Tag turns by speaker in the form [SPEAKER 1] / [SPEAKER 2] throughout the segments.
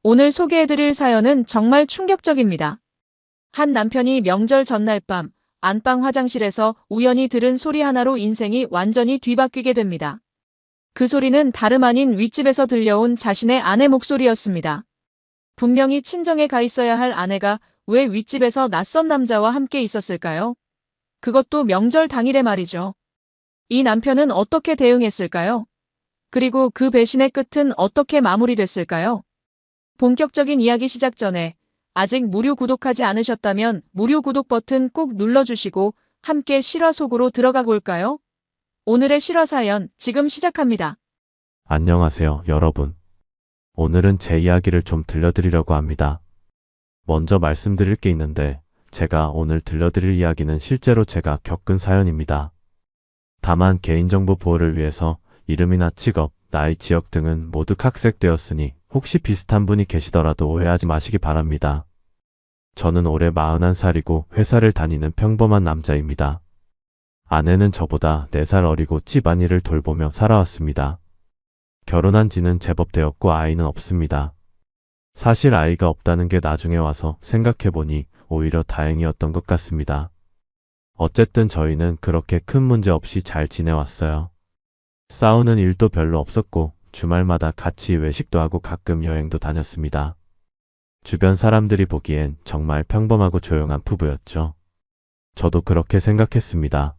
[SPEAKER 1] 오늘 소개해드릴 사연은 정말 충격적입니다. 한 남편이 명절 전날 밤 안방 화장실에서 우연히 들은 소리 하나로 인생이 완전히 뒤바뀌게 됩니다. 그 소리는 다름 아닌 윗집에서 들려온 자신의 아내 목소리였습니다. 분명히 친정에 가 있어야 할 아내가 왜 윗집에서 낯선 남자와 함께 있었을까요? 그것도 명절 당일에 말이죠. 이 남편은 어떻게 대응했을까요? 그리고 그 배신의 끝은 어떻게 마무리됐을까요? 본격적인 이야기 시작 전에 아직 무료 구독하지 않으셨다면 무료 구독 버튼 꼭 눌러주시고 함께 실화 속으로 들어가 볼까요? 오늘의 실화 사연 지금 시작합니다.
[SPEAKER 2] 안녕하세요, 여러분. 오늘은 제 이야기를 좀 들려드리려고 합니다. 먼저 말씀드릴 게 있는데, 제가 오늘 들려드릴 이야기는 실제로 제가 겪은 사연입니다. 다만 개인정보 보호를 위해서 이름이나 직업, 나이, 지역 등은 모두 각색되었으니 혹시 비슷한 분이 계시더라도 오해하지 마시기 바랍니다. 저는 올해 41살이고 회사를 다니는 평범한 남자입니다. 아내는 저보다 4살 어리고 집안일을 돌보며 살아왔습니다. 결혼한 지는 제법 되었고 아이는 없습니다. 사실 아이가 없다는 게 나중에 와서 생각해보니 오히려 다행이었던 것 같습니다. 어쨌든 저희는 그렇게 큰 문제 없이 잘 지내왔어요. 싸우는 일도 별로 없었고 주말마다 같이 외식도 하고 가끔 여행도 다녔습니다. 주변 사람들이 보기엔 정말 평범하고 조용한 부부였죠. 저도 그렇게 생각했습니다.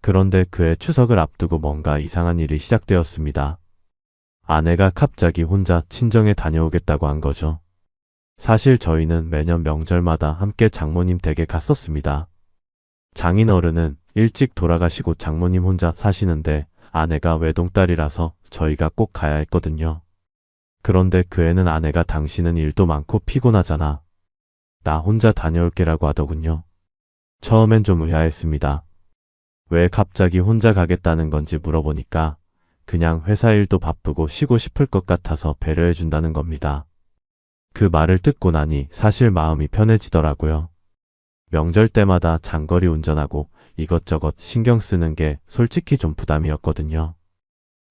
[SPEAKER 2] 그런데 그해 추석을 앞두고 뭔가 이상한 일이 시작되었습니다. 아내가 갑자기 혼자 친정에 다녀오겠다고 한 거죠. 사실 저희는 매년 명절마다 함께 장모님 댁에 갔었습니다. 장인 어른은 일찍 돌아가시고 장모님 혼자 사시는데 아내가 외동딸이라서 저희가 꼭 가야 했거든요. 그런데 그 애는 아내가 당신은 일도 많고 피곤하잖아. 나 혼자 다녀올게라고 하더군요. 처음엔 좀 의아했습니다. 왜 갑자기 혼자 가겠다는 건지 물어보니까 그냥 회사 일도 바쁘고 쉬고 싶을 것 같아서 배려해준다는 겁니다. 그 말을 듣고 나니 사실 마음이 편해지더라고요. 명절 때마다 장거리 운전하고 이것저것 신경 쓰는 게 솔직히 좀 부담이었거든요.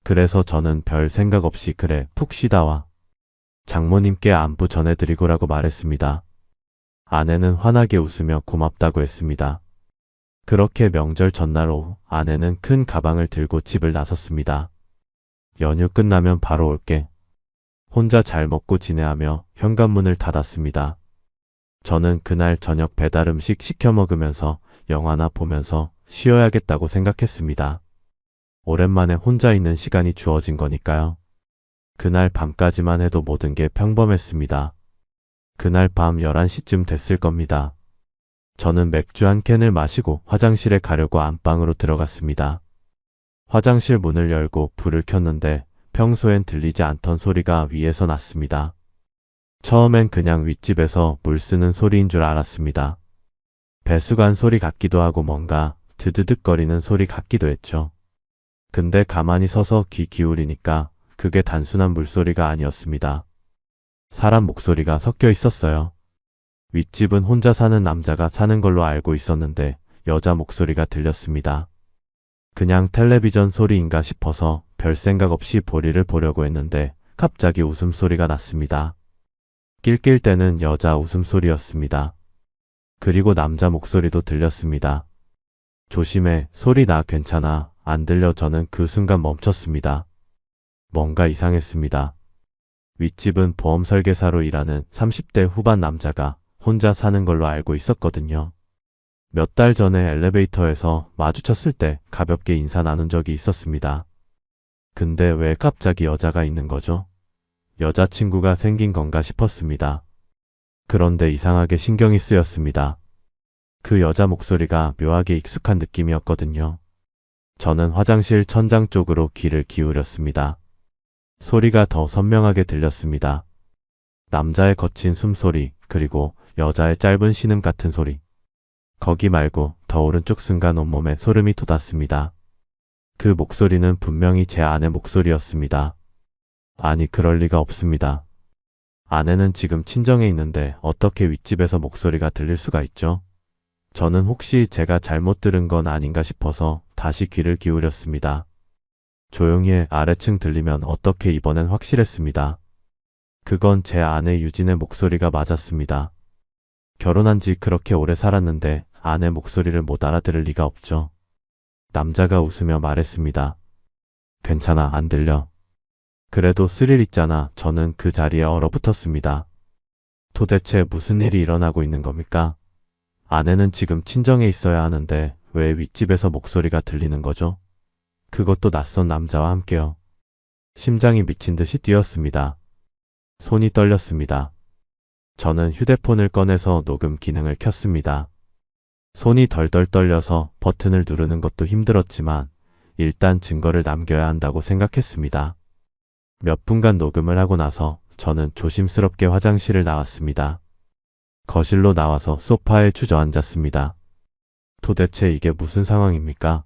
[SPEAKER 2] 그래서 저는 별 생각 없이 그래 푹 쉬다 와. 장모님께 안부 전해드리고라고 말했습니다. 아내는 환하게 웃으며 고맙다고 했습니다. 그렇게 명절 전날 오후 아내는 큰 가방을 들고 집을 나섰습니다. 연휴 끝나면 바로 올게. 혼자 잘 먹고 지내하며 현관문을 닫았습니다. 저는 그날 저녁 배달 음식 시켜 먹으면서 영화나 보면서 쉬어야겠다고 생각했습니다. 오랜만에 혼자 있는 시간이 주어진 거니까요. 그날 밤까지만 해도 모든 게 평범했습니다. 그날 밤 11시쯤 됐을 겁니다. 저는 맥주 한 캔을 마시고 화장실에 가려고 안방으로 들어갔습니다. 화장실 문을 열고 불을 켰는데 평소엔 들리지 않던 소리가 위에서 났습니다. 처음엔 그냥 윗집에서 물 쓰는 소리인 줄 알았습니다. 배수관 소리 같기도 하고 뭔가 드드득거리는 소리 같기도 했죠. 근데 가만히 서서 귀 기울이니까 그게 단순한 물소리가 아니었습니다. 사람 목소리가 섞여 있었어요. 윗집은 혼자 사는 남자가 사는 걸로 알고 있었는데 여자 목소리가 들렸습니다. 그냥 텔레비전 소리인가 싶어서 별 생각 없이 볼일을 보려고 했는데 갑자기 웃음소리가 났습니다. 낄낄 대는 여자 웃음소리였습니다. 그리고 남자 목소리도 들렸습니다. 조심해, 소리 나, 괜찮아, 안 들려. 저는 그 순간 멈췄습니다. 뭔가 이상했습니다. 윗집은 보험 설계사로 일하는 30대 후반 남자가 혼자 사는 걸로 알고 있었거든요. 몇 달 전에 엘리베이터에서 마주쳤을 때 가볍게 인사 나눈 적이 있었습니다. 근데 왜 갑자기 여자가 있는 거죠? 여자친구가 생긴 건가 싶었습니다. 그런데 이상하게 신경이 쓰였습니다. 그 여자 목소리가 묘하게 익숙한 느낌이었거든요. 저는 화장실 천장 쪽으로 귀를 기울였습니다. 소리가 더 선명하게 들렸습니다. 남자의 거친 숨소리, 그리고 여자의 짧은 신음 같은 소리. 거기 말고 더 오른쪽 순간 온몸에 소름이 돋았습니다. 그 목소리는 분명히 제 아내 목소리였습니다. 아니, 그럴 리가 없습니다. 아내는 지금 친정에 있는데 어떻게 윗집에서 목소리가 들릴 수가 있죠? 저는 혹시 제가 잘못 들은 건 아닌가 싶어서 다시 귀를 기울였습니다. 조용히 해, 아래층 들리면 어떻게. 이번엔 확실했습니다. 그건 제 아내 유진의 목소리가 맞았습니다. 결혼한 지 그렇게 오래 살았는데 아내 목소리를 못 알아들을 리가 없죠. 남자가 웃으며 말했습니다. 괜찮아, 안 들려. 그래도 스릴 있잖아. 저는 그 자리에 얼어붙었습니다. 도대체 무슨 일이 일어나고 있는 겁니까? 아내는 지금 친정에 있어야 하는데 왜 윗집에서 목소리가 들리는 거죠? 그것도 낯선 남자와 함께요. 심장이 미친 듯이 뛰었습니다. 손이 떨렸습니다. 저는 휴대폰을 꺼내서 녹음 기능을 켰습니다. 손이 덜덜 떨려서 버튼을 누르는 것도 힘들었지만 일단 증거를 남겨야 한다고 생각했습니다. 몇 분간 녹음을 하고 나서 저는 조심스럽게 화장실을 나왔습니다. 거실로 나와서 소파에 주저앉았습니다. 도대체 이게 무슨 상황입니까?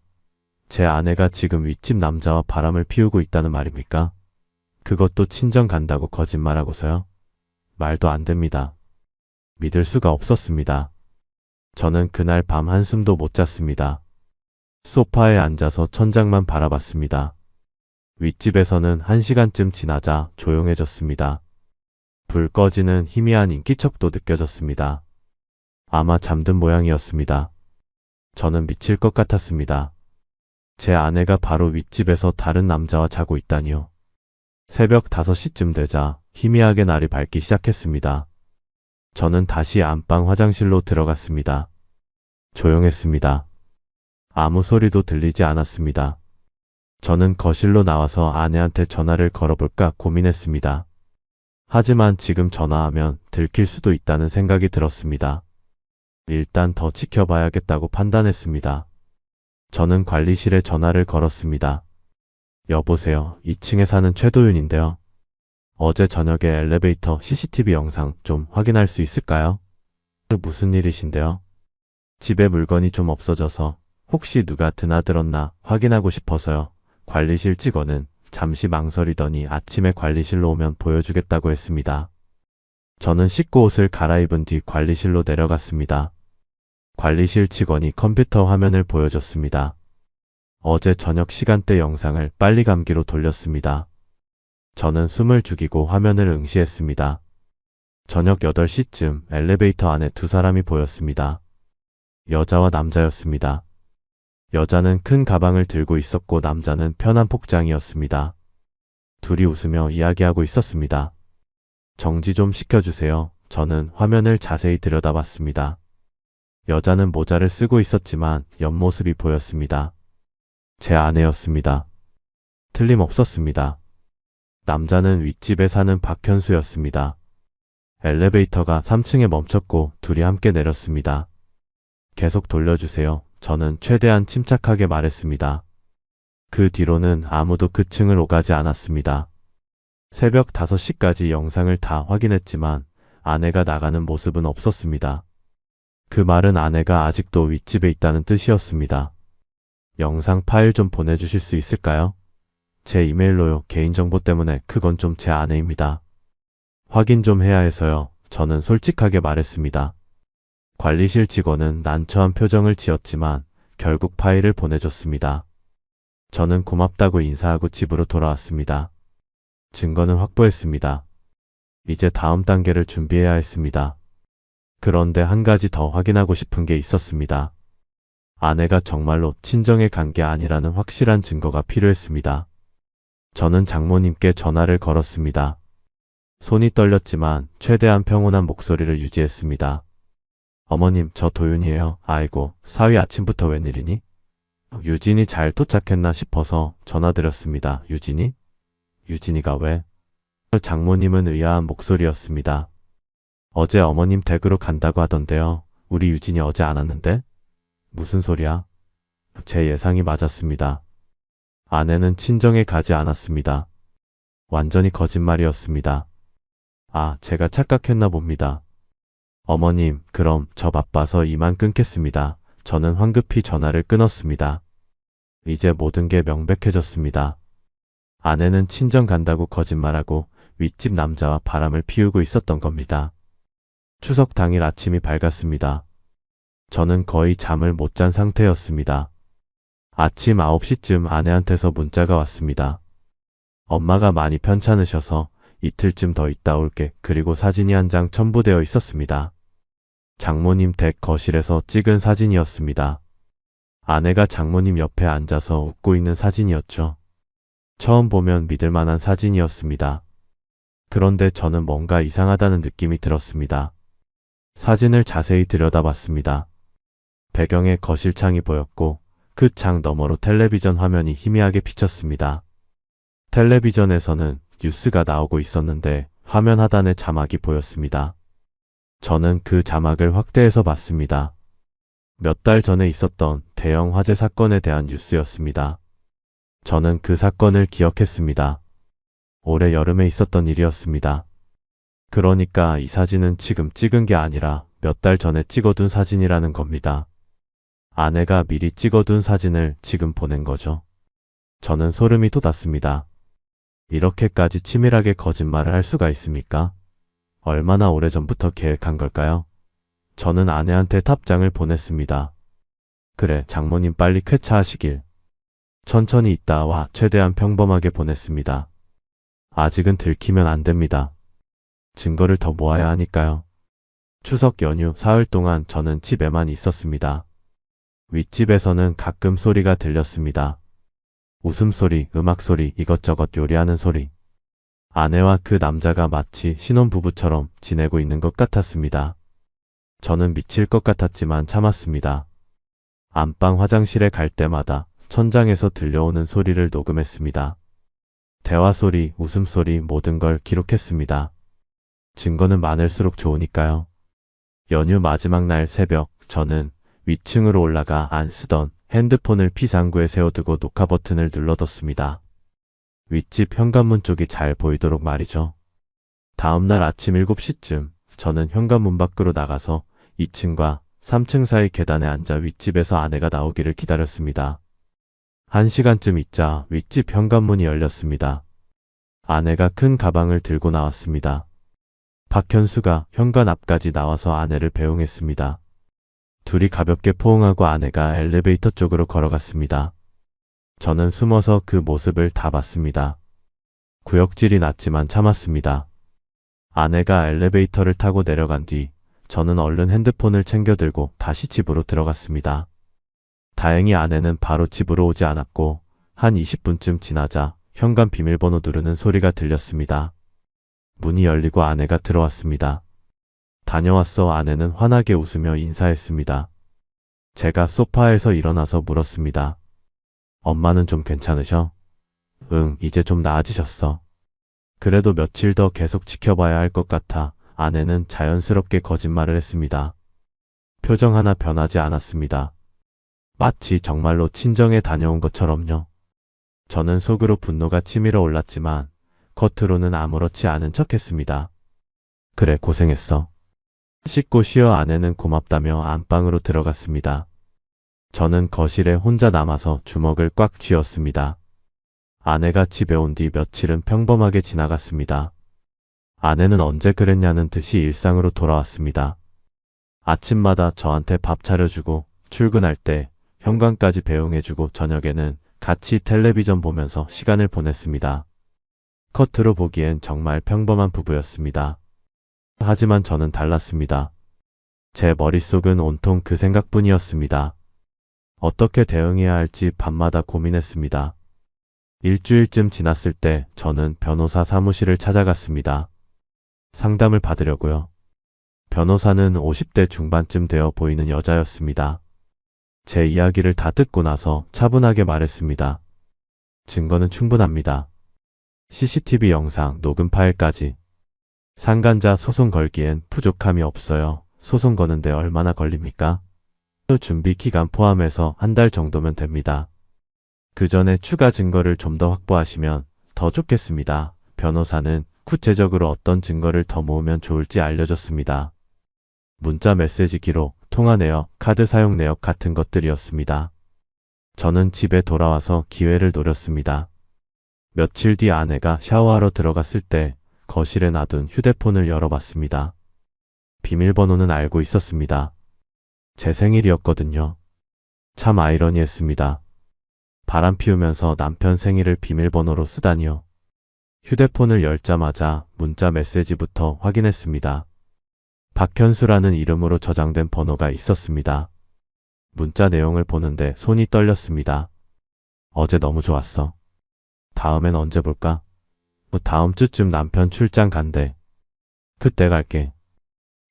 [SPEAKER 2] 제 아내가 지금 윗집 남자와 바람을 피우고 있다는 말입니까? 그것도 친정 간다고 거짓말하고서요? 말도 안 됩니다. 믿을 수가 없었습니다. 저는 그날 밤 한숨도 못 잤습니다. 소파에 앉아서 천장만 바라봤습니다. 윗집에서는 1시간쯤 지나자 조용해졌습니다. 불 꺼지는 희미한 인기척도 느껴졌습니다. 아마 잠든 모양이었습니다. 저는 미칠 것 같았습니다. 제 아내가 바로 윗집에서 다른 남자와 자고 있다니요. 새벽 5시쯤 되자 희미하게 날이 밝기 시작했습니다. 저는 다시 안방 화장실로 들어갔습니다. 조용했습니다. 아무 소리도 들리지 않았습니다. 저는 거실로 나와서 아내한테 전화를 걸어볼까 고민했습니다. 하지만 지금 전화하면 들킬 수도 있다는 생각이 들었습니다. 일단 더 지켜봐야겠다고 판단했습니다. 저는 관리실에 전화를 걸었습니다. 여보세요. 2층에 사는 최도윤인데요. 어제 저녁에 엘리베이터 CCTV 영상 좀 확인할 수 있을까요? 무슨 일이신데요? 집에 물건이 좀 없어져서 혹시 누가 드나들었나 확인하고 싶어서요. 관리실 직원은 잠시 망설이더니 아침에 관리실로 오면 보여주겠다고 했습니다. 저는 씻고 옷을 갈아입은 뒤 관리실로 내려갔습니다. 관리실 직원이 컴퓨터 화면을 보여줬습니다. 어제 저녁 시간대 영상을 빨리 감기로 돌렸습니다. 저는 숨을 죽이고 화면을 응시했습니다. 저녁 8시쯤 엘리베이터 안에 두 사람이 보였습니다. 여자와 남자였습니다. 여자는 큰 가방을 들고 있었고 남자는 편한 복장이었습니다. 둘이 웃으며 이야기하고 있었습니다. 정지 좀 시켜주세요. 저는 화면을 자세히 들여다봤습니다. 여자는 모자를 쓰고 있었지만 옆모습이 보였습니다. 제 아내였습니다. 틀림없었습니다. 남자는 윗집에 사는 박현수였습니다. 엘리베이터가 3층에 멈췄고 둘이 함께 내렸습니다. 계속 돌려주세요. 저는 최대한 침착하게 말했습니다. 그 뒤로는 아무도 그 층을 오가지 않았습니다. 새벽 5시까지 영상을 다 확인했지만 아내가 나가는 모습은 없었습니다. 그 말은 아내가 아직도 윗집에 있다는 뜻이었습니다. 영상 파일 좀 보내주실 수 있을까요? 제 이메일로요. 개인정보 때문에 그건 좀 제 아내입니다. 확인 좀 해야 해서요. 저는 솔직하게 말했습니다. 관리실 직원은 난처한 표정을 지었지만 결국 파일을 보내줬습니다. 저는 고맙다고 인사하고 집으로 돌아왔습니다. 증거는 확보했습니다. 이제 다음 단계를 준비해야 했습니다. 그런데 한 가지 더 확인하고 싶은 게 있었습니다. 아내가 정말로 친정에 간 게 아니라는 확실한 증거가 필요했습니다. 저는 장모님께 전화를 걸었습니다. 손이 떨렸지만 최대한 평온한 목소리를 유지했습니다. 어머님, 저 도윤이에요. 아이고, 사위 아침부터 웬일이니? 유진이 잘 도착했나 싶어서 전화드렸습니다. 유진이? 유진이가 왜? 장모님은 의아한 목소리였습니다. 어제 어머님 댁으로 간다고 하던데요. 우리 유진이 어제 안 왔는데? 무슨 소리야? 제 예상이 맞았습니다. 아내는 친정에 가지 않았습니다. 완전히 거짓말이었습니다. 아, 제가 착각했나 봅니다. 어머님, 그럼 저 바빠서 이만 끊겠습니다. 저는 황급히 전화를 끊었습니다. 이제 모든 게 명백해졌습니다. 아내는 친정 간다고 거짓말하고 윗집 남자와 바람을 피우고 있었던 겁니다. 추석 당일 아침이 밝았습니다. 저는 거의 잠을 못 잔 상태였습니다. 아침 9시쯤 아내한테서 문자가 왔습니다. 엄마가 많이 편찮으셔서 이틀쯤 더 있다 올게. 그리고 사진이 한 장 첨부되어 있었습니다. 장모님 댁 거실에서 찍은 사진이었습니다. 아내가 장모님 옆에 앉아서 웃고 있는 사진이었죠. 처음 보면 믿을 만한 사진이었습니다. 그런데 저는 뭔가 이상하다는 느낌이 들었습니다. 사진을 자세히 들여다봤습니다. 배경에 거실창이 보였고 그 창 너머로 텔레비전 화면이 희미하게 비쳤습니다. 텔레비전에서는 뉴스가 나오고 있었는데 화면 하단에 자막이 보였습니다. 저는 그 자막을 확대해서 봤습니다. 몇 달 전에 있었던 대형 화재 사건에 대한 뉴스였습니다. 저는 그 사건을 기억했습니다. 올해 여름에 있었던 일이었습니다. 그러니까 이 사진은 지금 찍은 게 아니라 몇 달 전에 찍어둔 사진이라는 겁니다. 아내가 미리 찍어둔 사진을 지금 보낸 거죠. 저는 소름이 돋았습니다. 이렇게까지 치밀하게 거짓말을 할 수가 있습니까? 얼마나 오래전부터 계획한 걸까요? 저는 아내한테 답장을 보냈습니다. 그래, 장모님 빨리 쾌차하시길. 천천히 있다 와. 최대한 평범하게 보냈습니다. 아직은 들키면 안 됩니다. 증거를 더 모아야 하니까요. 추석 연휴 사흘 동안 저는 집에만 있었습니다. 윗집에서는 가끔 소리가 들렸습니다. 웃음소리, 음악소리, 이것저것 요리하는 소리. 아내와 그 남자가 마치 신혼부부처럼 지내고 있는 것 같았습니다. 저는 미칠 것 같았지만 참았습니다. 안방 화장실에 갈 때마다 천장에서 들려오는 소리를 녹음했습니다. 대화소리, 웃음소리 모든 걸 기록했습니다. 증거는 많을수록 좋으니까요. 연휴 마지막 날 새벽, 저는 위층으로 올라가 안 쓰던 핸드폰을 피상구에 세워두고 녹화 버튼을 눌러뒀습니다. 윗집 현관문 쪽이 잘 보이도록 말이죠. 다음날 아침 7시쯤 저는 현관문 밖으로 나가서 2층과 3층 사이 계단에 앉아 윗집에서 아내가 나오기를 기다렸습니다. 1시간쯤 있자 윗집 현관문이 열렸습니다. 아내가 큰 가방을 들고 나왔습니다. 박현수가 현관 앞까지 나와서 아내를 배웅했습니다. 둘이 가볍게 포옹하고 아내가 엘리베이터 쪽으로 걸어갔습니다. 저는 숨어서 그 모습을 다 봤습니다. 구역질이 났지만 참았습니다. 아내가 엘리베이터를 타고 내려간 뒤 저는 얼른 핸드폰을 챙겨 들고 다시 집으로 들어갔습니다. 다행히 아내는 바로 집으로 오지 않았고 한 20분쯤 지나자 현관 비밀번호 누르는 소리가 들렸습니다. 문이 열리고 아내가 들어왔습니다. 다녀왔어. 아내는 환하게 웃으며 인사했습니다. 제가 소파에서 일어나서 물었습니다. 엄마는 좀 괜찮으셔? 응, 이제 좀 나아지셨어. 그래도 며칠 더 계속 지켜봐야 할 것 같아. 아내는 자연스럽게 거짓말을 했습니다. 표정 하나 변하지 않았습니다. 마치 정말로 친정에 다녀온 것처럼요. 저는 속으로 분노가 치밀어 올랐지만 겉으로는 아무렇지 않은 척했습니다. 그래, 고생했어. 씻고 쉬어. 아내는 고맙다며 안방으로 들어갔습니다. 저는 거실에 혼자 남아서 주먹을 꽉 쥐었습니다. 아내가 집에 온 뒤 며칠은 평범하게 지나갔습니다. 아내는 언제 그랬냐는 듯이 일상으로 돌아왔습니다. 아침마다 저한테 밥 차려주고 출근할 때 현관까지 배웅해주고 저녁에는 같이 텔레비전 보면서 시간을 보냈습니다. 겉으로 보기엔 정말 평범한 부부였습니다. 하지만 저는 달랐습니다. 제 머릿속은 온통 그 생각뿐이었습니다. 어떻게 대응해야 할지 밤마다 고민했습니다. 일주일쯤 지났을 때 저는 변호사 사무실을 찾아갔습니다. 상담을 받으려고요. 변호사는 50대 중반쯤 되어 보이는 여자였습니다. 제 이야기를 다 듣고 나서 차분하게 말했습니다. 증거는 충분합니다. CCTV 영상, 녹음 파일까지. 상간자 소송 걸기엔 부족함이 없어요. 소송 거는데 얼마나 걸립니까? 준비 기간 포함해서 한 달 정도면 됩니다. 그 전에 추가 증거를 좀 더 확보하시면 더 좋겠습니다. 변호사는 구체적으로 어떤 증거를 더 모으면 좋을지 알려줬습니다. 문자 메시지 기록, 통화 내역, 카드 사용 내역 같은 것들이었습니다. 저는 집에 돌아와서 기회를 노렸습니다. 며칠 뒤 아내가 샤워하러 들어갔을 때 거실에 놔둔 휴대폰을 열어봤습니다. 비밀번호는 알고 있었습니다. 제 생일이었거든요. 참 아이러니했습니다. 바람 피우면서 남편 생일을 비밀번호로 쓰다니요. 휴대폰을 열자마자 문자 메시지부터 확인했습니다. 박현수라는 이름으로 저장된 번호가 있었습니다. 문자 내용을 보는데 손이 떨렸습니다. 어제 너무 좋았어. 다음엔 언제 볼까? 다음 주쯤 남편 출장 간대. 그때 갈게.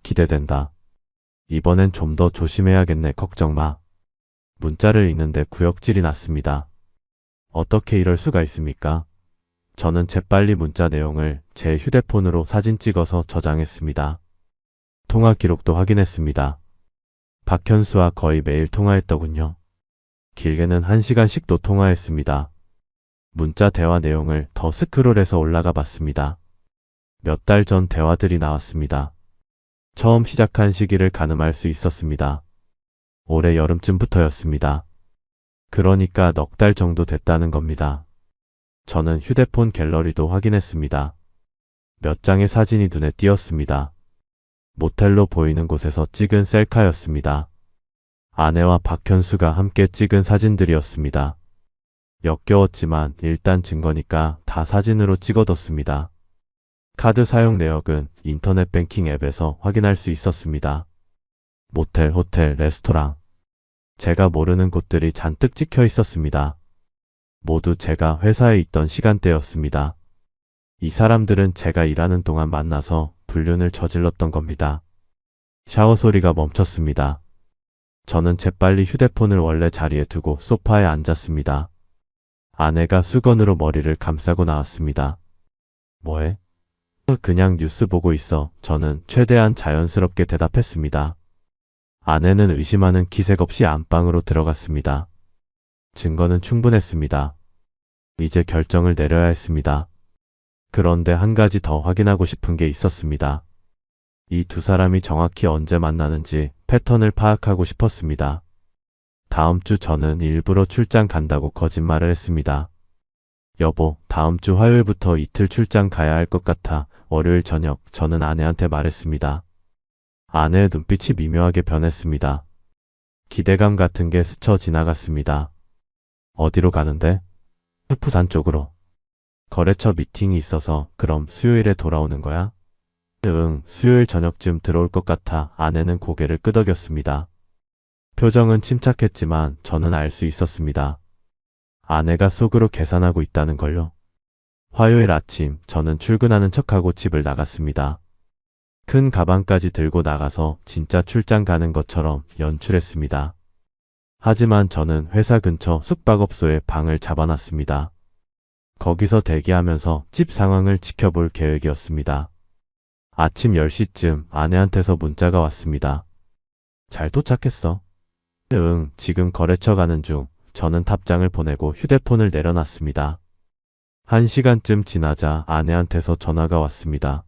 [SPEAKER 2] 기대된다. 이번엔 좀 더 조심해야겠네. 걱정 마. 문자를 읽는데 구역질이 났습니다. 어떻게 이럴 수가 있습니까? 저는 재빨리 문자 내용을 제 휴대폰으로 사진 찍어서 저장했습니다. 통화 기록도 확인했습니다. 박현수와 거의 매일 통화했더군요. 길게는 1시간씩도 통화했습니다. 문자 대화 내용을 더 스크롤해서 올라가 봤습니다. 몇 달 전 대화들이 나왔습니다. 처음 시작한 시기를 가늠할 수 있었습니다. 올해 여름쯤부터였습니다. 그러니까 넉 달 정도 됐다는 겁니다. 저는 휴대폰 갤러리도 확인했습니다. 몇 장의 사진이 눈에 띄었습니다. 모텔로 보이는 곳에서 찍은 셀카였습니다. 아내와 박현수가 함께 찍은 사진들이었습니다. 역겨웠지만 일단 증거니까 다 사진으로 찍어뒀습니다. 카드 사용 내역은 인터넷 뱅킹 앱에서 확인할 수 있었습니다. 모텔, 호텔, 레스토랑. 제가 모르는 곳들이 잔뜩 찍혀 있었습니다. 모두 제가 회사에 있던 시간대였습니다. 이 사람들은 제가 일하는 동안 만나서 불륜을 저질렀던 겁니다. 샤워 소리가 멈췄습니다. 저는 재빨리 휴대폰을 원래 자리에 두고 소파에 앉았습니다. 아내가 수건으로 머리를 감싸고 나왔습니다. 뭐해? 그냥 뉴스 보고 있어. 저는 최대한 자연스럽게 대답했습니다. 아내는 의심하는 기색 없이 안방으로 들어갔습니다. 증거는 충분했습니다. 이제 결정을 내려야 했습니다. 그런데 한 가지 더 확인하고 싶은 게 있었습니다. 이 두 사람이 정확히 언제 만나는지 패턴을 파악하고 싶었습니다. 다음 주 저는 일부러 출장 간다고 거짓말을 했습니다. 여보, 다음 주 화요일부터 이틀 출장 가야 할 것 같아. 월요일 저녁 저는 아내한테 말했습니다. 아내의 눈빛이 미묘하게 변했습니다. 기대감 같은 게 스쳐 지나갔습니다. 어디로 가는데? 부산 쪽으로. 거래처 미팅이 있어서 그럼 수요일에 돌아오는 거야? 응, 수요일 저녁쯤 들어올 것 같아. 아내는 고개를 끄덕였습니다. 표정은 침착했지만 저는 알 수 있었습니다. 아내가 속으로 계산하고 있다는 걸요. 화요일 아침 저는 출근하는 척하고 집을 나갔습니다. 큰 가방까지 들고 나가서 진짜 출장 가는 것처럼 연출했습니다. 하지만 저는 회사 근처 숙박업소에 방을 잡아놨습니다. 거기서 대기하면서 집 상황을 지켜볼 계획이었습니다. 아침 10시쯤 아내한테서 문자가 왔습니다. 잘 도착했어? 응, 지금 거래처 가는 중. 저는 답장을 보내고 휴대폰을 내려놨습니다. 1시간쯤 지나자 아내한테서 전화가 왔습니다.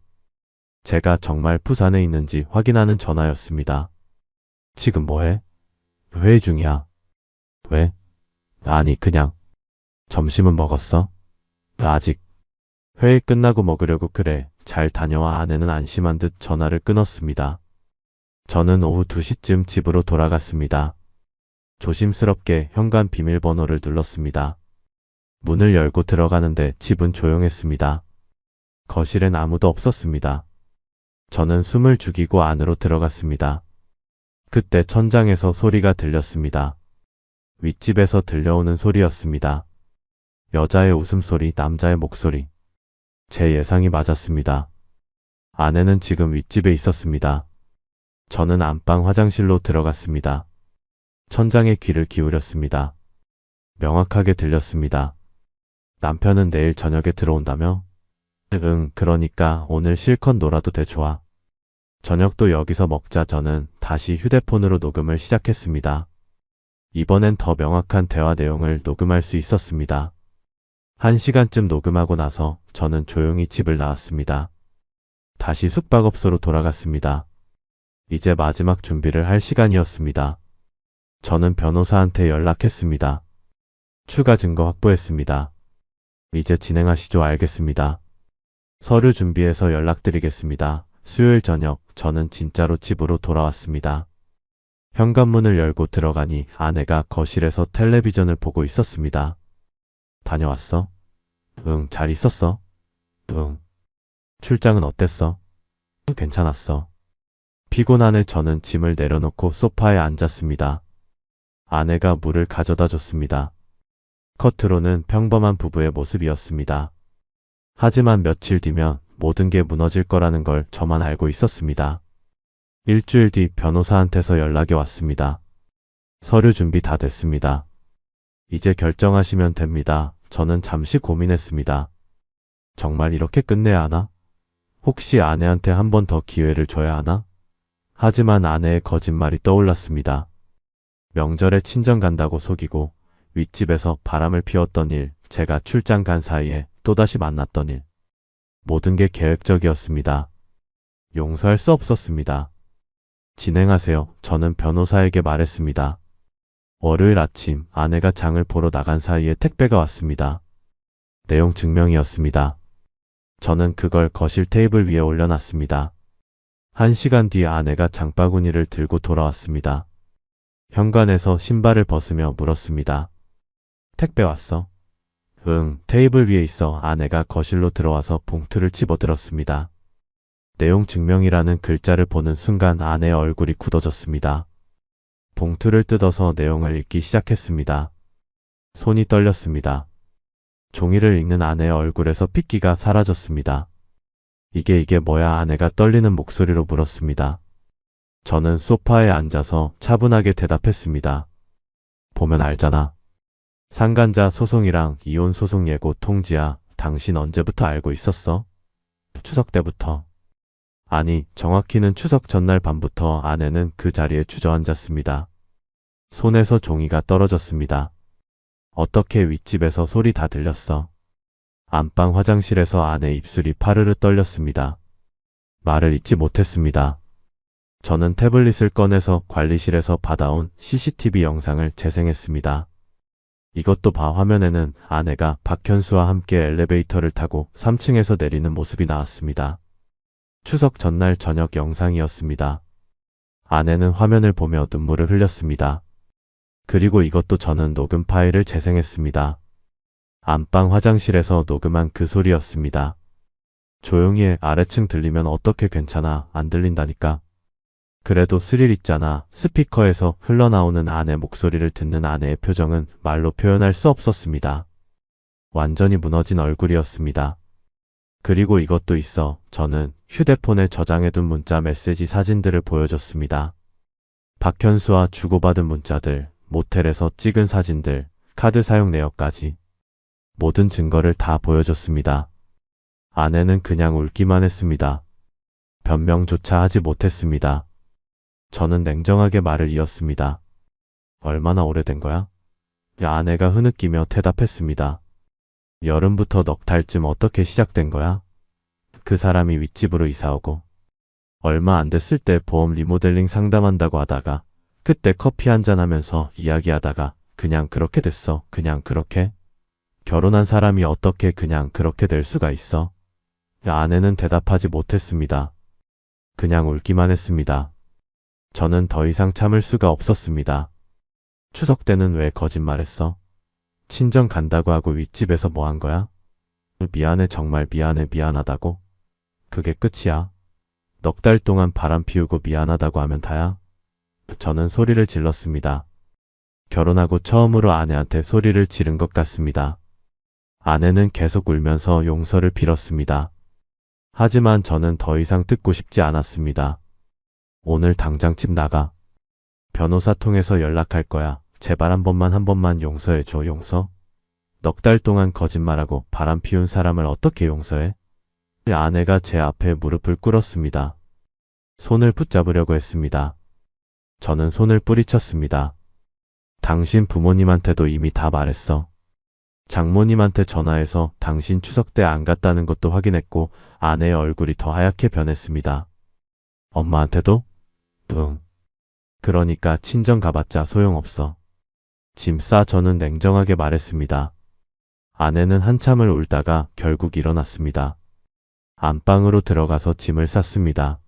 [SPEAKER 2] 제가 정말 부산에 있는지 확인하는 전화였습니다. 지금 뭐해? 회의 중이야. 왜? 아니, 그냥. 점심은 먹었어? 아직. 회의 끝나고 먹으려고. 그래. 잘 다녀와. 아내는 안심한 듯 전화를 끊었습니다. 저는 오후 2시쯤 집으로 돌아갔습니다. 조심스럽게 현관 비밀번호를 눌렀습니다. 문을 열고 들어가는데 집은 조용했습니다. 거실엔 아무도 없었습니다. 저는 숨을 죽이고 안으로 들어갔습니다. 그때 천장에서 소리가 들렸습니다. 윗집에서 들려오는 소리였습니다. 여자의 웃음소리, 남자의 목소리. 제 예상이 맞았습니다. 아내는 지금 윗집에 있었습니다. 저는 안방 화장실로 들어갔습니다. 천장에 귀를 기울였습니다. 명확하게 들렸습니다. 남편은 내일 저녁에 들어온다며? 응, 그러니까 오늘 실컷 놀아도 돼. 좋아. 저녁도 여기서 먹자. 저는 다시 휴대폰으로 녹음을 시작했습니다. 이번엔 더 명확한 대화 내용을 녹음할 수 있었습니다. 1시간쯤 녹음하고 나서 저는 조용히 집을 나왔습니다. 다시 숙박업소로 돌아갔습니다. 이제 마지막 준비를 할 시간이었습니다. 저는 변호사한테 연락했습니다. 추가 증거 확보했습니다. 이제 진행하시죠. 알겠습니다. 서류 준비해서 연락드리겠습니다. 수요일 저녁 저는 진짜로 집으로 돌아왔습니다. 현관문을 열고 들어가니 아내가 거실에서 텔레비전을 보고 있었습니다. 다녀왔어? 응, 잘 있었어? 응. 출장은 어땠어? 괜찮았어. 피곤한 저는 짐을 내려놓고 소파에 앉았습니다. 아내가 물을 가져다 줬습니다. 겉으로는 평범한 부부의 모습이었습니다. 하지만 며칠 뒤면 모든 게 무너질 거라는 걸 저만 알고 있었습니다. 일주일 뒤 변호사한테서 연락이 왔습니다. 서류 준비 다 됐습니다. 이제 결정하시면 됩니다. 저는 잠시 고민했습니다. 정말 이렇게 끝내야 하나? 혹시 아내한테 한 번 더 기회를 줘야 하나? 하지만 아내의 거짓말이 떠올랐습니다. 명절에 친정 간다고 속이고 윗집에서 바람을 피웠던 일, 제가 출장 간 사이에 또다시 만났던 일. 모든 게 계획적이었습니다. 용서할 수 없었습니다. 진행하세요. 저는 변호사에게 말했습니다. 월요일 아침 아내가 장을 보러 나간 사이에 택배가 왔습니다. 내용 증명이었습니다. 저는 그걸 거실 테이블 위에 올려놨습니다. 1시간 뒤 아내가 장바구니를 들고 돌아왔습니다. 현관에서 신발을 벗으며 물었습니다. 택배 왔어? 응, 테이블 위에 있어. 아내가 거실로 들어와서 봉투를 집어들었습니다. 내용 증명이라는 글자를 보는 순간 아내의 얼굴이 굳어졌습니다. 봉투를 뜯어서 내용을 읽기 시작했습니다. 손이 떨렸습니다. 종이를 읽는 아내의 얼굴에서 핏기가 사라졌습니다. 이게 뭐야? 아내가 떨리는 목소리로 물었습니다. 저는 소파에 앉아서 차분하게 대답했습니다. 보면 알잖아. 상간자 소송이랑 이혼 소송 예고 통지야. 당신 언제부터 알고 있었어? 추석 때부터. 아니, 정확히는 추석 전날 밤부터. 아내는 그 자리에 주저앉았습니다. 손에서 종이가 떨어졌습니다. 어떻게 윗집에서 소리 다 들렸어? 안방 화장실에서 아내 입술이 파르르 떨렸습니다. 말을 잇지 못했습니다. 저는 태블릿을 꺼내서 관리실에서 받아온 CCTV 영상을 재생했습니다. 이것도 봐. 화면에는 아내가 박현수와 함께 엘리베이터를 타고 3층에서 내리는 모습이 나왔습니다. 추석 전날 저녁 영상이었습니다. 아내는 화면을 보며 눈물을 흘렸습니다. 그리고 이것도 저는 녹음 파일을 재생했습니다. 안방 화장실에서 녹음한 그 소리였습니다. 조용히 해. 아래층 들리면 어떻게 괜찮아. 안 들린다니까. 그래도 스릴 있잖아. 스피커에서 흘러나오는 아내 목소리를 듣는 아내의 표정은 말로 표현할 수 없었습니다. 완전히 무너진 얼굴이었습니다. 그리고 이것도 있어. 저는 휴대폰에 저장해둔 문자 메시지 사진들을 보여줬습니다. 박현수와 주고받은 문자들, 모텔에서 찍은 사진들, 카드 사용 내역까지. 모든 증거를 다 보여줬습니다. 아내는 그냥 울기만 했습니다. 변명조차 하지 못했습니다. 저는 냉정하게 말을 이었습니다. 얼마나 오래된 거야? 아내가 흐느끼며 대답했습니다. 여름부터 넉 달쯤. 어떻게 시작된 거야? 그 사람이 윗집으로 이사오고 얼마 안 됐을 때 보험 리모델링 상담한다고 하다가 그때 커피 한잔 하면서 이야기하다가 그냥 그렇게 됐어. 그냥 그렇게? 결혼한 사람이 어떻게 그냥 그렇게 될 수가 있어? 아내는 대답하지 못했습니다. 그냥 울기만 했습니다. 저는 더 이상 참을 수가 없었습니다. 추석 때는 왜 거짓말했어? 친정 간다고 하고 윗집에서 뭐 한 거야? 미안해. 정말 미안해. 미안하다고? 그게 끝이야? 넉 달 동안 바람 피우고 미안하다고 하면 다야? 저는 소리를 질렀습니다. 결혼하고 처음으로 아내한테 소리를 지른 것 같습니다. 아내는 계속 울면서 용서를 빌었습니다. 하지만 저는 더 이상 듣고 싶지 않았습니다. 오늘 당장 집 나가. 변호사 통해서 연락할 거야. 제발 한 번만 용서해줘. 용서? 넉 달 동안 거짓말하고 바람 피운 사람을 어떻게 용서해? 아내가 제 앞에 무릎을 꿇었습니다. 손을 붙잡으려고 했습니다. 저는 손을 뿌리쳤습니다. 당신 부모님한테도 이미 다 말했어. 장모님한테 전화해서 당신 추석 때 안 갔다는 것도 확인했고 아내의 얼굴이 더 하얗게 변했습니다. 엄마한테도? 응. 그러니까 친정 가봤자 소용없어. 짐 싸. 저는 냉정하게 말했습니다. 아내는 한참을 울다가 결국 일어났습니다. 안방으로 들어가서 짐을 쌌습니다.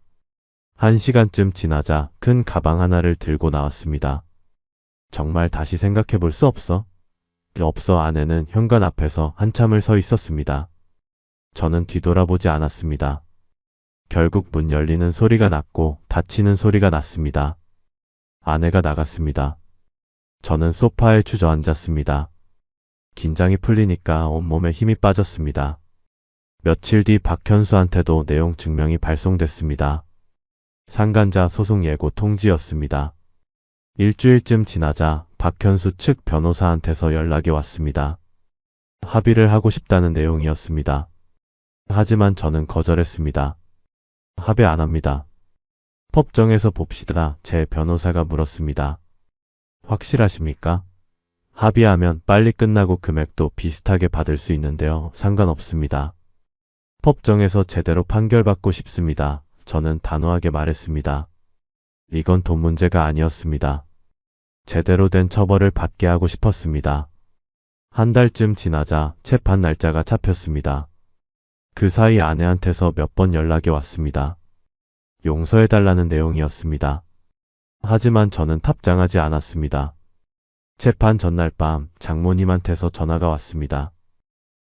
[SPEAKER 2] 1시간쯤 지나자 큰 가방 하나를 들고 나왔습니다. 정말 다시 생각해 볼 수 없어? 없어. 아내는 현관 앞에서 한참을 서 있었습니다. 저는 뒤돌아보지 않았습니다. 결국 문 열리는 소리가 났고 닫히는 소리가 났습니다. 아내가 나갔습니다. 저는 소파에 주저앉았습니다. 긴장이 풀리니까 온몸에 힘이 빠졌습니다. 며칠 뒤 박현수한테도 내용 증명이 발송됐습니다. 상간자 소송 예고 통지였습니다. 일주일쯤 지나자 박현수 측 변호사한테서 연락이 왔습니다. 합의를 하고 싶다는 내용이었습니다. 하지만 저는 거절했습니다. 합의 안 합니다. 법정에서 봅시다. 제 변호사가 물었습니다. 확실하십니까? 합의하면 빨리 끝나고 금액도 비슷하게 받을 수 있는데요. 상관없습니다. 법정에서 제대로 판결받고 싶습니다. 저는 단호하게 말했습니다. 이건 돈 문제가 아니었습니다. 제대로 된 처벌을 받게 하고 싶었습니다. 한 달쯤 지나자 재판 날짜가 잡혔습니다. 그 사이 아내한테서 몇 번 연락이 왔습니다. 용서해달라는 내용이었습니다. 하지만 저는 답장하지 않았습니다. 재판 전날 밤 장모님한테서 전화가 왔습니다.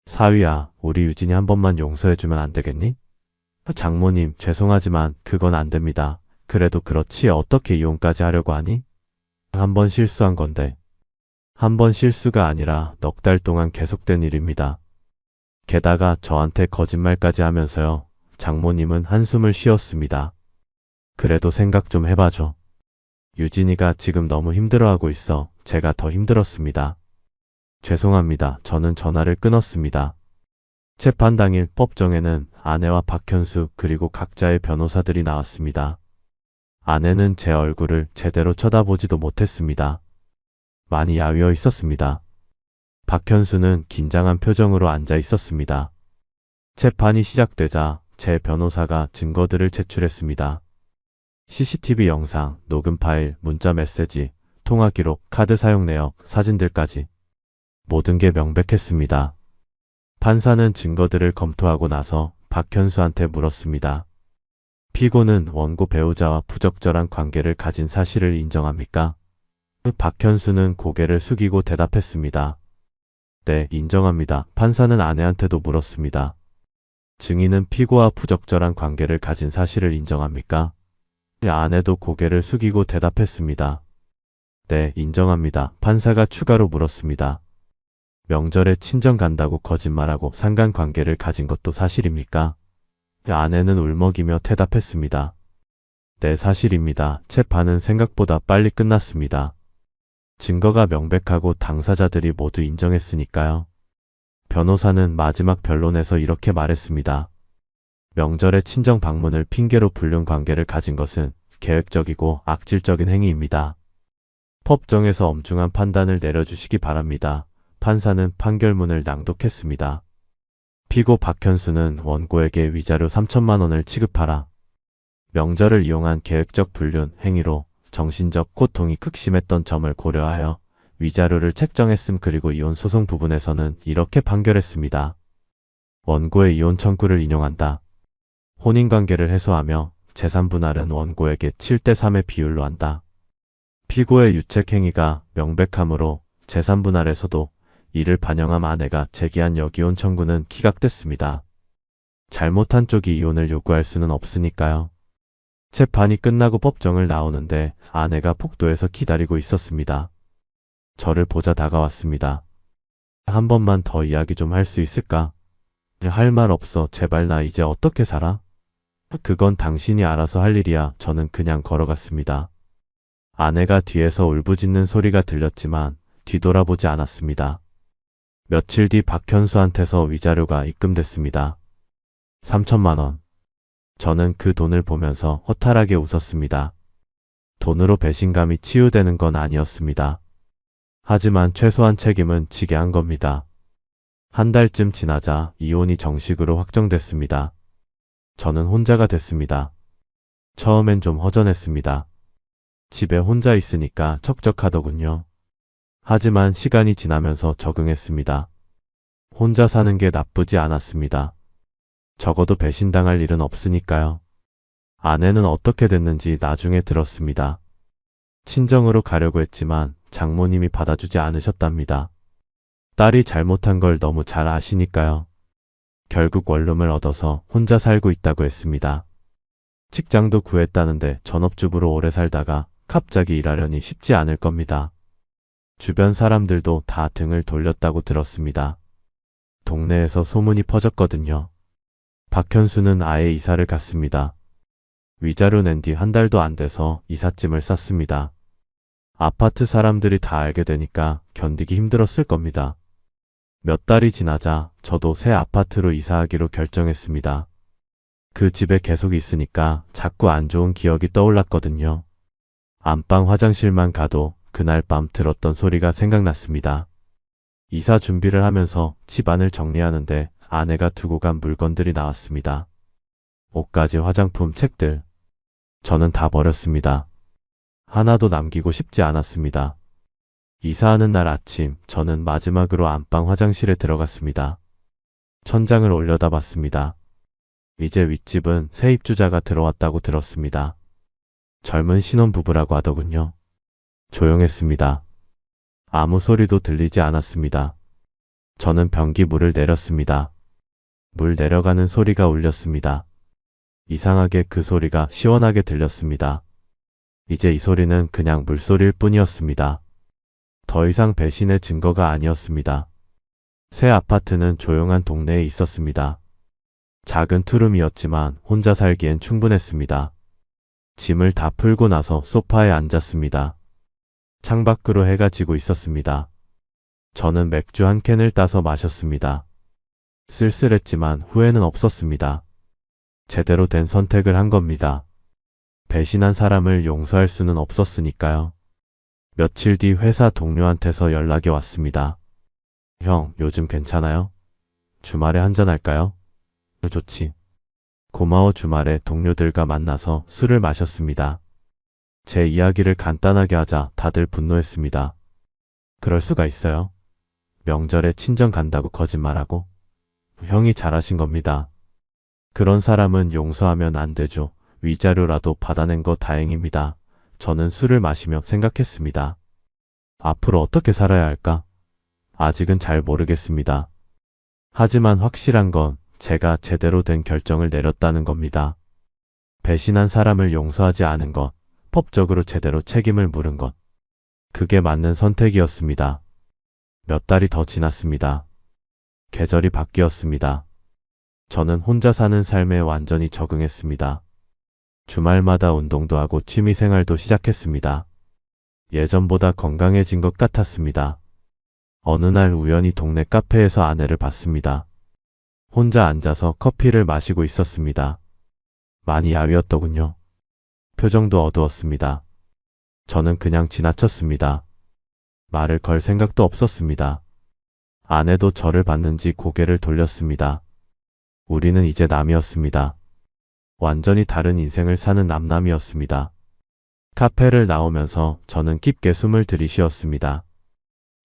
[SPEAKER 2] 사위야, 우리 유진이 한 번만 용서해주면 안 되겠니? 장모님, 죄송하지만 그건 안 됩니다. 그래도 그렇지 어떻게 이혼까지 하려고 하니? 한 번 실수한 건데. 한 번 실수가 아니라 넉 달 동안 계속된 일입니다. 게다가 저한테 거짓말까지 하면서요. 장모님은 한숨을 쉬었습니다. 그래도 생각 좀 해봐줘. 유진이가 지금 너무 힘들어하고 있어. 제가 더 힘들었습니다. 죄송합니다. 저는 전화를 끊었습니다. 재판 당일 법정에는 아내와 박현수 그리고 각자의 변호사들이 나왔습니다. 아내는 제 얼굴을 제대로 쳐다보지도 못했습니다. 많이 야위어 있었습니다. 박현수는 긴장한 표정으로 앉아 있었습니다. 재판이 시작되자 제 변호사가 증거들을 제출했습니다. CCTV 영상, 녹음 파일, 문자 메시지, 통화 기록, 카드 사용 내역, 사진들까지 모든 게 명백했습니다. 판사는 증거들을 검토하고 나서 박현수한테 물었습니다. 피고는 원고 배우자와 부적절한 관계를 가진 사실을 인정합니까? 박현수는 고개를 숙이고 대답했습니다. 네, 인정합니다. 판사는 아내한테도 물었습니다. 증인은 피고와 부적절한 관계를 가진 사실을 인정합니까? 아내도 고개를 숙이고 대답했습니다. 네, 인정합니다. 판사가 추가로 물었습니다. 명절에 친정 간다고 거짓말하고 상간관계를 가진 것도 사실입니까? 아내는 울먹이며 대답했습니다. 네, 사실입니다. 재판은 생각보다 빨리 끝났습니다. 증거가 명백하고 당사자들이 모두 인정했으니까요. 변호사는 마지막 변론에서 이렇게 말했습니다. 명절에 친정 방문을 핑계로 불륜 관계를 가진 것은 계획적이고 악질적인 행위입니다. 법정에서 엄중한 판단을 내려주시기 바랍니다. 판사는 판결문을 낭독했습니다. 피고 박현수는 원고에게 위자료 3천만 원을 지급하라. 명절을 이용한 계획적 불륜 행위로 정신적 고통이 극심했던 점을 고려하여 위자료를 책정했음. 그리고 이혼 소송 부분에서는 이렇게 판결했습니다. 원고의 이혼 청구를 인용한다. 혼인관계를 해소하며 재산 분할은 원고에게 7대3의 비율로 한다. 피고의 유책행위가 명백하므로 재산 분할에서도 이를 반영한 아내가 제기한 역이혼 청구는 기각됐습니다. 잘못한 쪽이 이혼을 요구할 수는 없으니까요. 재판이 끝나고 법정을 나오는데 아내가 복도에서 기다리고 있었습니다. 저를 보자 다가왔습니다. 한 번만 더 이야기 좀 할 수 있을까? 할 말 없어. 제발 나 이제 어떻게 살아? 그건 당신이 알아서 할 일이야. 저는 그냥 걸어갔습니다. 아내가 뒤에서 울부짖는 소리가 들렸지만 뒤돌아보지 않았습니다. 며칠 뒤 박현수한테서 위자료가 입금됐습니다. 3천만 원. 저는 그 돈을 보면서 허탈하게 웃었습니다. 돈으로 배신감이 치유되는 건 아니었습니다. 하지만 최소한 책임은 지게 한 겁니다. 한 달쯤 지나자 이혼이 정식으로 확정됐습니다. 저는 혼자가 됐습니다. 처음엔 좀 허전했습니다. 집에 혼자 있으니까 척척하더군요. 하지만 시간이 지나면서 적응했습니다. 혼자 사는 게 나쁘지 않았습니다. 적어도 배신당할 일은 없으니까요. 아내는 어떻게 됐는지 나중에 들었습니다. 친정으로 가려고 했지만 장모님이 받아주지 않으셨답니다. 딸이 잘못한 걸 너무 잘 아시니까요. 결국 원룸을 얻어서 혼자 살고 있다고 했습니다. 직장도 구했다는데 전업주부로 오래 살다가 갑자기 일하려니 쉽지 않을 겁니다. 주변 사람들도 다 등을 돌렸다고 들었습니다. 동네에서 소문이 퍼졌거든요. 박현수는 아예 이사를 갔습니다. 위자료 낸 뒤 한 달도 안 돼서 이삿짐을 쌌습니다. 아파트 사람들이 다 알게 되니까 견디기 힘들었을 겁니다. 몇 달이 지나자 저도 새 아파트로 이사하기로 결정했습니다. 그 집에 계속 있으니까 자꾸 안 좋은 기억이 떠올랐거든요. 안방 화장실만 가도 그날 밤 들었던 소리가 생각났습니다. 이사 준비를 하면서 집안을 정리하는데 아내가 두고 간 물건들이 나왔습니다. 옷가지, 화장품, 책들. 저는 다 버렸습니다. 하나도 남기고 싶지 않았습니다. 이사하는 날 아침, 저는 마지막으로 안방 화장실에 들어갔습니다. 천장을 올려다봤습니다. 이제 윗집은 새 입주자가 들어왔다고 들었습니다. 젊은 신혼부부라고 하더군요. 조용했습니다. 아무 소리도 들리지 않았습니다. 저는 변기 물을 내렸습니다. 물 내려가는 소리가 울렸습니다. 이상하게 그 소리가 시원하게 들렸습니다. 이제 이 소리는 그냥 물소리일 뿐이었습니다. 더 이상 배신의 증거가 아니었습니다. 새 아파트는 조용한 동네에 있었습니다. 작은 투룸이었지만 혼자 살기엔 충분했습니다. 짐을 다 풀고 나서 소파에 앉았습니다. 창밖으로 해가 지고 있었습니다. 저는 맥주 한 캔을 따서 마셨습니다. 쓸쓸했지만 후회는 없었습니다. 제대로 된 선택을 한 겁니다. 배신한 사람을 용서할 수는 없었으니까요. 며칠 뒤 회사 동료한테서 연락이 왔습니다. 형, 요즘 괜찮아요? 주말에 한잔할까요? 좋지. 고마워. 주말에 동료들과 만나서 술을 마셨습니다. 제 이야기를 간단하게 하자 다들 분노했습니다. 그럴 수가 있어요? 명절에 친정 간다고 거짓말하고? 형이 잘하신 겁니다. 그런 사람은 용서하면 안 되죠. 위자료라도 받아낸 거 다행입니다. 저는 술을 마시며 생각했습니다. 앞으로 어떻게 살아야 할까? 아직은 잘 모르겠습니다. 하지만 확실한 건 제가 제대로 된 결정을 내렸다는 겁니다. 배신한 사람을 용서하지 않은 것, 법적으로 제대로 책임을 물은 것. 그게 맞는 선택이었습니다. 몇 달이 더 지났습니다. 계절이 바뀌었습니다. 저는 혼자 사는 삶에 완전히 적응했습니다. 주말마다 운동도 하고 취미생활도 시작했습니다. 예전보다 건강해진 것 같았습니다. 어느 날 우연히 동네 카페에서 아내를 봤습니다. 혼자 앉아서 커피를 마시고 있었습니다. 많이 야위었더군요. 표정도 어두웠습니다. 저는 그냥 지나쳤습니다. 말을 걸 생각도 없었습니다. 아내도 저를 봤는지 고개를 돌렸습니다. 우리는 이제 남이었습니다. 완전히 다른 인생을 사는 남남이었습니다. 카페를 나오면서 저는 깊게 숨을 들이쉬었습니다.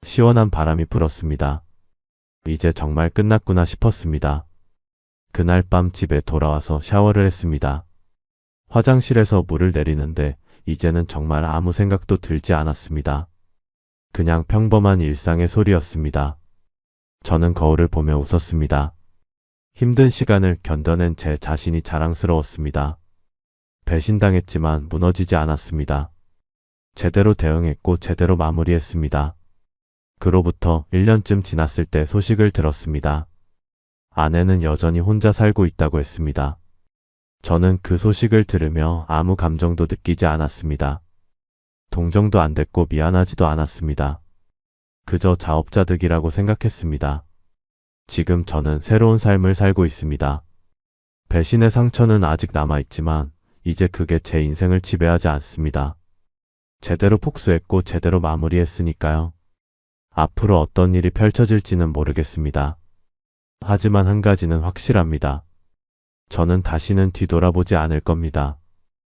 [SPEAKER 2] 시원한 바람이 불었습니다. 이제 정말 끝났구나 싶었습니다. 그날 밤 집에 돌아와서 샤워를 했습니다. 화장실에서 물을 내리는데 이제는 정말 아무 생각도 들지 않았습니다. 그냥 평범한 일상의 소리였습니다. 저는 거울을 보며 웃었습니다. 힘든 시간을 견뎌낸 제 자신이 자랑스러웠습니다. 배신당했지만 무너지지 않았습니다. 제대로 대응했고 제대로 마무리했습니다. 그로부터 1년쯤 지났을 때 소식을 들었습니다. 아내는 여전히 혼자 살고 있다고 했습니다. 저는 그 소식을 들으며 아무 감정도 느끼지 않았습니다. 동정도 안 됐고 미안하지도 않았습니다. 그저 자업자득이라고 생각했습니다. 지금 저는 새로운 삶을 살고 있습니다. 배신의 상처는 아직 남아있지만 이제 그게 제 인생을 지배하지 않습니다. 제대로 복수했고 제대로 마무리했으니까요. 앞으로 어떤 일이 펼쳐질지는 모르겠습니다. 하지만 한 가지는 확실합니다. 저는 다시는 뒤돌아보지 않을 겁니다.